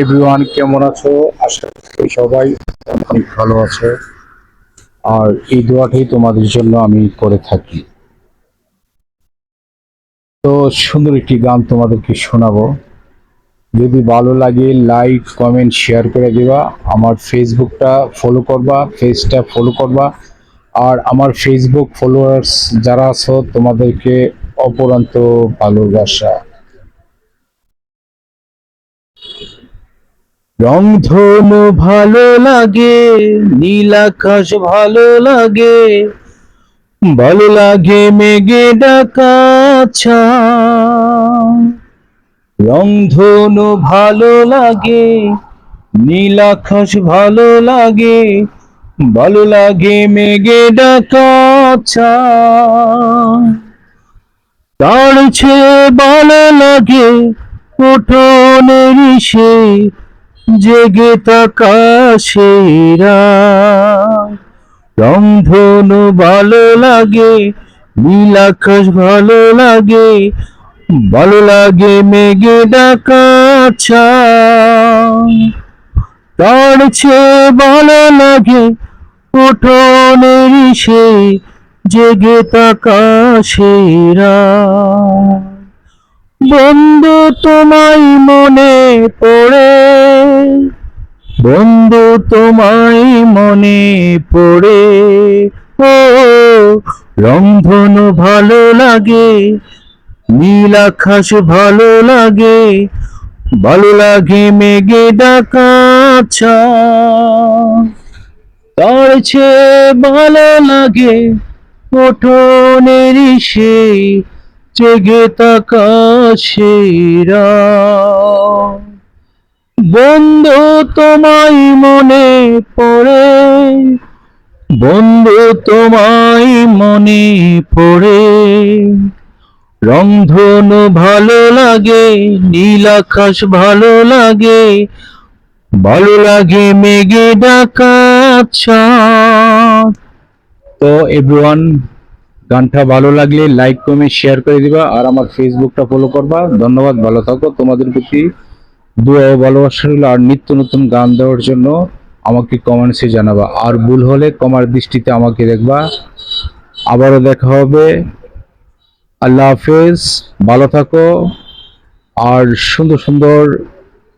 Everyone, কেমন আছো? আশা করি সবাই অনেক ভালো আছে। আর এই দোয়াটাই তোমাদের জন্য আমি করে থাকি। তো সুন্দর একটি গান তোমাদেরকে শোনাবো। যদি ভালো লাগে লাইক কমেন্ট শেয়ার করে দিবা। আমার ফেসবুকটা ফলো করবা, পেজটা ফলো করবা। আর আমার ফেসবুক ফলোয়ার্স যারা আছো তোমাদেরকে অপরন্ত ভালোবাসা। রংধনু ভালো লাগে, নীল আকাশ ভালো লাগে, ভালো লাগে মেঘে ঢাকা চাঁদ। রংধনু ভালো লাগে, নীল আকাশ ভালো লাগে, ভালো লাগে মেঘে ঢাকা চাঁদ। তার চেয়ে ভালো লাগে উঠোনের সেই জেগে থাকা সেই রাত। রংধনু ভালো লাগে, নীল আকাশ ভালো লাগে, ভালো লাগে মেঘে ঢাকা চাঁদ। তার চেয়ে ভালো লাগে উঠোনের সেই জেগে থাকা সেই রাত। বন্ধু তোমায় মনে পড়ে, বন্ধু তোমায় মনে পড়ে, ও রংধনু ভালো লাগে, নীল আকাশ ভালো লাগে, ভালো লাগে মেঘে ঢাকা চাঁদ। তার চেয়ে ভালো লাগে উঠোনের সেই জেগে থাকা সেই রাত। বন্ধু তোমায় মনে পড়ে, বন্ধু তোমায় মনে পড়ে, রংধনু ভালো লাগে, নীল আকাশ ভালো লাগে, ভালো লাগে মেঘে ঢাকা চাঁদ। তো এভরিওয়ান, গানটা ভালো লাগলে লাইক কমেন্ট শেয়ার করে দিবা আর আমার ফেসবুকটা ফলো করবা। ধন্যবাদ, ভালো থাকো। তোমাদের প্রতি দোয়া ও ভালোবাসা রইল। আর নিত্য নতুন গান দেওয়ার জন্য আমাকে কমেন্টসে জানাবা। আর ভুল হলে ক্ষমার দৃষ্টিতে আমাকে দেখবা। আবারও দেখা হবে। আল্লাহ হাফেজ, ভালো থাকো। আর সুন্দর সুন্দর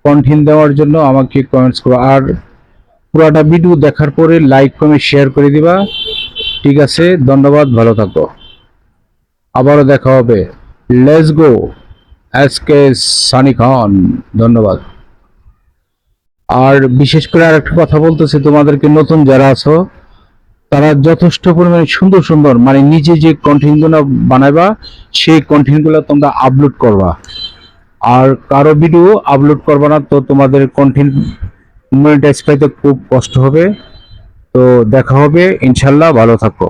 কন্টেন্ট দেওয়ার জন্য আমাকে কমেন্টস করো। আর পুরাটা ভিডিও দেখার পরে লাইক কমেন্ট শেয়ার করে দিবা। ঠিক আছে, ধন্যবাদ, ভালো থাকো। আবারও দেখা হবে। লেটস গো, এসকে সানি খান। ধন্যবাদ। আর বিশেষ করে আরেকটা কথা বলতেছি, তোমাদেরকে নতুন যারা আছো তারা যথেষ্ট পরিমাণে সুন্দর সুন্দর মানে নিজে যে কন্টেন্ট গুলো বানাইবা সেই কন্টেন্ট গুলো তোমরা আপলোড করবা। আর কারো ভিডিও আপলোড করবা না, তো তোমাদের কন্টেন্ট মনিটাইজ পাইতে খুব কষ্ট হবে। তো দেখা হবে ইনশাল্লাহ, ভালো থাকো।